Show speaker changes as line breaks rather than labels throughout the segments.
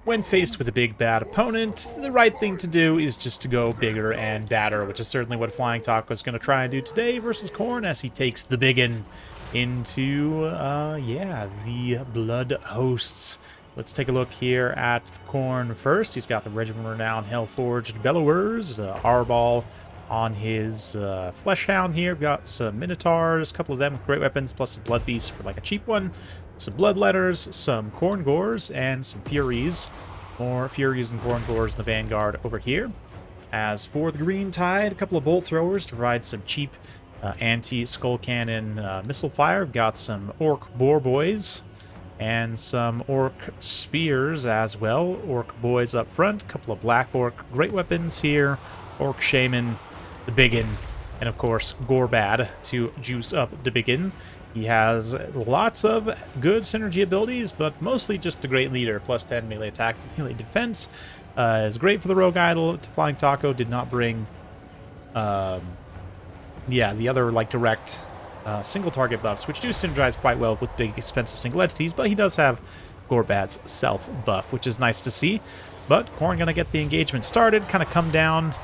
when faced with a big bad opponent, the right thing to do is just to go bigger and badder, which is certainly what Flying Taco is going to try and do today versus Khorne as he takes the biggin into, yeah, the Blood Hosts. Let's take a look here at Khorne first. He's got the Regiment Renowned Hellforged Bellowers, Arball on his Fleshhound here. We've got some Minotaurs, a couple of them with great weapons, plus a Blood Beast for like a cheap one. Some Bloodletters, some Khorne Gores, and some Furies. More Furies and Khorne Gores in the Vanguard over here. As for the Green Tide, a couple of Bolt Throwers to provide some cheap anti-Skull Cannon missile fire. We've got some Orc Boar Boys and some Orc Spears as well. Orc Boys up front, a couple of Black Orc great weapons here. Orc Shaman, the Biggin, and of course Gorbad to juice up the Biggin. He has lots of good synergy abilities, but mostly just a great leader. Plus 10 melee attack, melee defense. Is great for the Rogue Idol. To Flying Taco did not bring, yeah, the other like direct single target buffs, which do synergize quite well with big expensive single entities. But he does have Gorbad's self buff, which is nice to see. But Khorne gonna get the engagement started, kind of come down.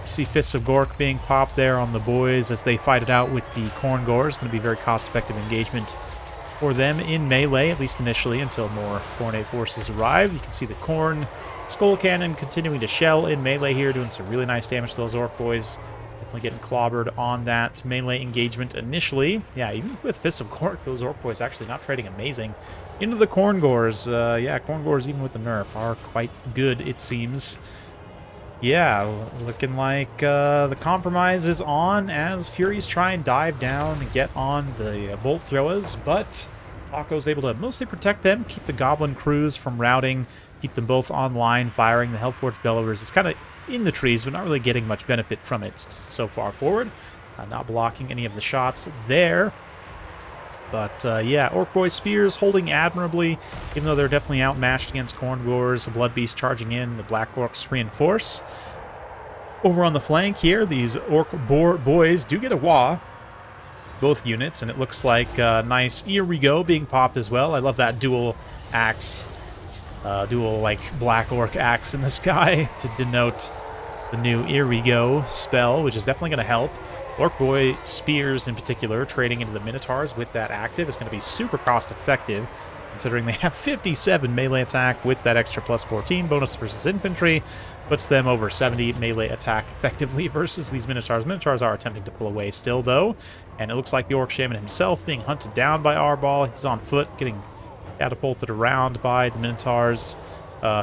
See Fists of Gork being popped there on the boys as they fight it out with the Khorne Gores. Going to be very cost-effective engagement for them in melee, at least initially, until more Khorne forces arrive. You can see the Khorne Skull Cannon continuing to shell in melee here, doing some really nice damage to those Orc boys. Definitely getting clobbered on that melee engagement initially. Yeah, even with Fists of Gork, those Orc boys actually not trading amazing. Into the Khorne Gores. Yeah, Khorne Gores, even with the nerf, are quite good, it seems. Yeah, looking like the compromise is on as Furies try and dive down and get on the Bolt Throwers, but Taco's able to mostly protect them, keep the Goblin crews from routing, keep them both online, firing. The Hellforged Bellowers is kind of in the trees, but not really getting much benefit from it so far forward. Not blocking any of the shots there. But, yeah, Orc Boy Spears holding admirably, even though they're definitely outmatched against Khorne Gores. The Blood Beast charging in, the Black Orcs reinforce. Over on the flank here, these Orc Boar Boys do get a wah, both units, and it looks like nice Here We Go being popped as well. I love that dual axe, dual, like, Black Orc axe in the sky to denote the new Here We Go spell, which is definitely going to help. Orc Boy Spears, in particular, trading into the Minotaurs with that active is going to be super cost-effective, considering they have 57 melee attack with that extra plus 14 bonus versus infantry. Puts them over 70 melee attack effectively versus these Minotaurs. Minotaurs are attempting to pull away still, though, and it looks like the Orc Shaman himself being hunted down by Arball. He's on foot, getting catapulted around by the Minotaurs.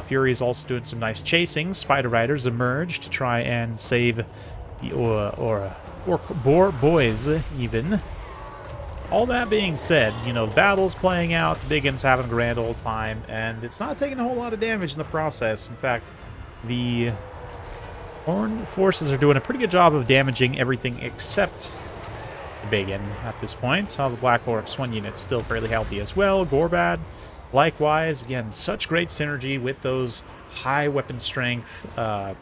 Fury is also doing some nice chasing. Spider Riders emerge to try and save the Orc Boar Boys, even. All that being said, you know, the battle's playing out, the Biggin's having a grand old time, and it's not taking a whole lot of damage in the process. In fact, the Khorne forces are doing a pretty good job of damaging everything except the Biggin at this point. The Black Orcs, one unit, still fairly healthy as well. Gorbad, likewise, again, such great synergy with those high weapon strength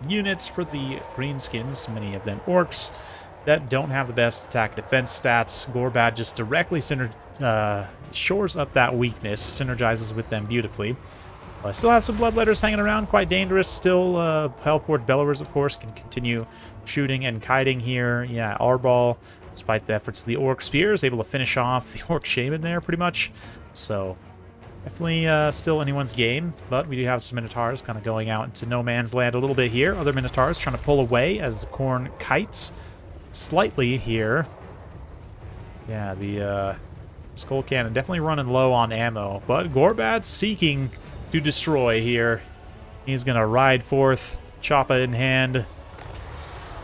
units for the Greenskins, many of them Orcs, that don't have the best attack defense stats. Gorbad just directly shores up that weakness, synergizes with them beautifully. I still have some Bloodletters hanging around, quite dangerous. Still, Hellforged Bellowers, of course, can continue shooting and kiting here. Yeah, Arball, despite the efforts of the Orc Spears, able to finish off the Orc Shaman there, pretty much. So, definitely still anyone's game, but we do have some Minotaurs kind of going out into no man's land a little bit here. Other Minotaurs trying to pull away as the Khorne kites slightly here. Yeah, the Skull Cannon definitely running low on ammo, but Gorbad seeking to destroy here. He's going to ride forth, choppa in hand,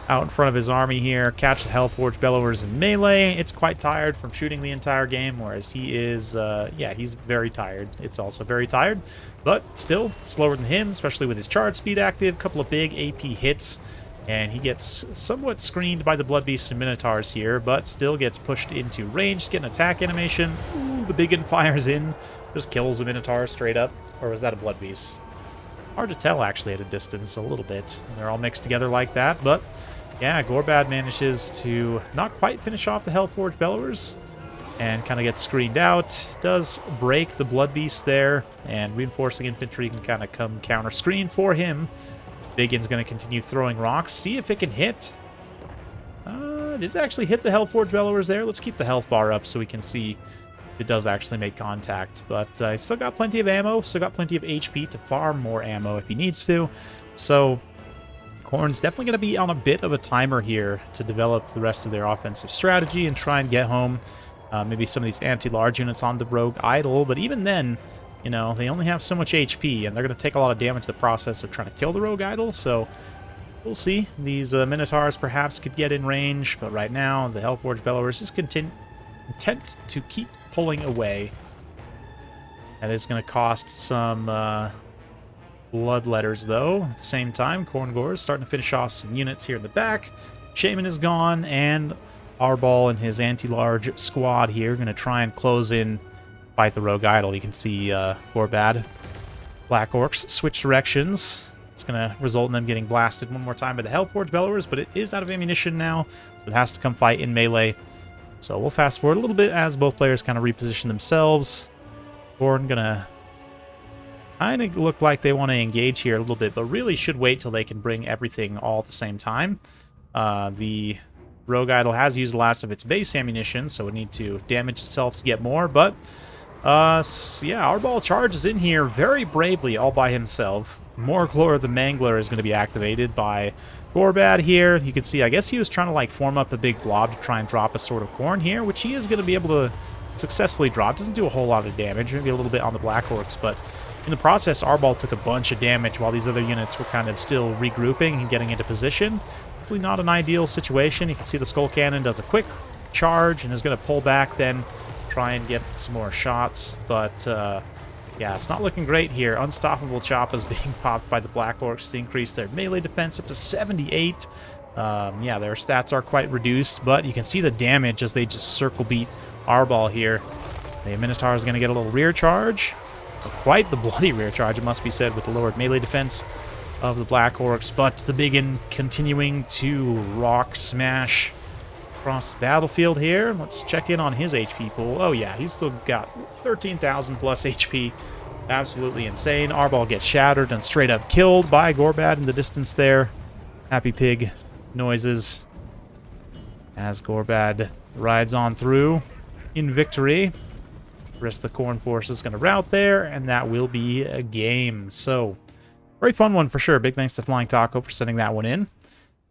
out in front of his army here, catch the Hellforged Bellowers in melee. It's quite tired from shooting the entire game, whereas he is, yeah, he's very tired. It's also very tired, but still slower than him, especially with his charge speed active. Couple of big AP hits, and he gets somewhat screened by the Blood Beasts and Minotaurs here, but still gets pushed into range, getting an attack animation. Ooh, the Biggin fires in, just kills the Minotaur straight up. Or was that a Blood Beast? Hard to tell, actually, at a distance, a little bit. They're all mixed together like that, but yeah, Gorbad manages to not quite finish off the Hellforged Bellowers, and kind of gets screened out. Does break the Blood Beast there, and reinforcing infantry can kind of come counter screen for him. Biggins going to continue throwing rocks. See if it can hit. Did it actually hit the Hellforge Bellowers there? Let's keep the health bar up so we can see if it does actually make contact. But it's still got plenty of ammo, still got plenty of HP to farm more ammo if he needs to. So Khorne's definitely going to be on a bit of a timer here to develop the rest of their offensive strategy and try and get home. Maybe some of these anti-large units on the Rogue Idol, but even then, you know, they only have so much HP, and they're going to take a lot of damage in the process of trying to kill the Rogue Idol, so we'll see. These Minotaurs perhaps could get in range, but right now, the Hellforge Bellowers is intent to keep pulling away. That is going to cost some bloodletters, though. At the same time, Khorne is starting to finish off some units here in the back. Shaman is gone, and Arbol and his anti-large squad here going to try and close in, fight the Rogue Idol. You can see Gorbad, Black Orcs switch directions. It's going to result in them getting blasted one more time by the Hellforge Bellowers, but it is out of ammunition now, so it has to come fight in melee. So we'll fast forward a little bit as both players kind of reposition themselves. Khorne going to kind of look like they want to engage here a little bit, but really should wait till they can bring everything all at the same time. The Rogue Idol has used the last of its base ammunition, so it need to damage itself to get more, but yeah, Arbol charges in here very bravely all by himself. Morglor the Mangler is going to be activated by Gorbad here. You can see, I guess he was trying to like form up a big blob to try and drop a Sword of Khorne here, which he is going to be able to successfully drop. Doesn't do a whole lot of damage, maybe a little bit on the Black Orcs, but in the process, Arbol took a bunch of damage while these other units were kind of still regrouping and getting into position. Definitely not an ideal situation. You can see the Skull Cannon does a quick charge and is going to pull back, then try and get some more shots. But yeah, it's not looking great here. Unstoppable Chop is being popped by the Black Orcs to increase their melee defense up to 78. Yeah, their stats are quite reduced, but you can see the damage as they just circle beat Arbol here. The Minotaur is going to get a little rear charge. Quite the bloody rear charge, it must be said, with the lowered melee defense of the Black Orcs, but the Biggin continuing to rock smash across the battlefield here. Let's check in on his HP pool. Oh yeah, he's still got 13,000 plus HP. Absolutely insane. Arbol gets shattered and straight up killed by Gorbad in the distance there. Happy pig noises as Gorbad rides on through in victory. The rest of the Khorne force is going to rout there, and that will be a game. So, very fun one for sure. Big thanks to Flying Taco for sending that one in.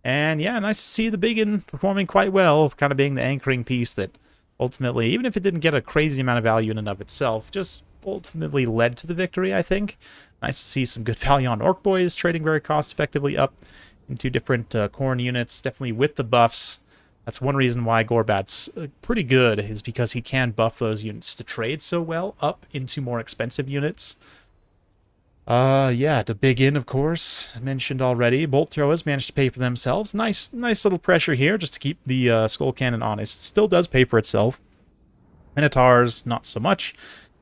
And yeah, nice to see the Biggin performing quite well, kind of being the anchoring piece that ultimately, even if it didn't get a crazy amount of value in and of itself, just ultimately led to the victory, I think. Nice to see some good value on Orc Boys, trading very cost-effectively up into different Khorne units, definitely with the buffs. That's one reason why Gorbad's pretty good, is because he can buff those units to trade so well up into more expensive units. Yeah, the Biggin, of course, mentioned already. Bolt throwers managed to pay for themselves. Nice little pressure here just to keep the Skull Cannon honest. It still does pay for itself. Minotaurs, not so much.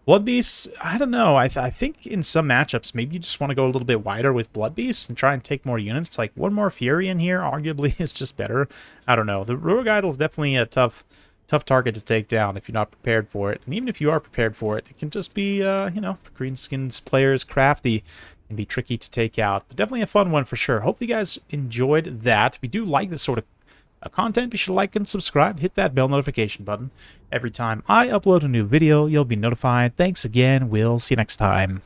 Blood Beasts, I don't know. I think in some matchups, maybe you just want to go a little bit wider with Blood Beasts and try and take more units. Like, one more Fury in here arguably is just better. I don't know. The Rogue Idol is definitely a tough target to take down if you're not prepared for it. And even if you are prepared for it, it can just be, you know, the Greenskins players crafty and be tricky to take out. But definitely a fun one for sure. Hope you guys enjoyed that. If you do like this sort of content, be sure to like and subscribe. Hit that bell notification button. Every time I upload a new video, you'll be notified. Thanks again. We'll see you next time.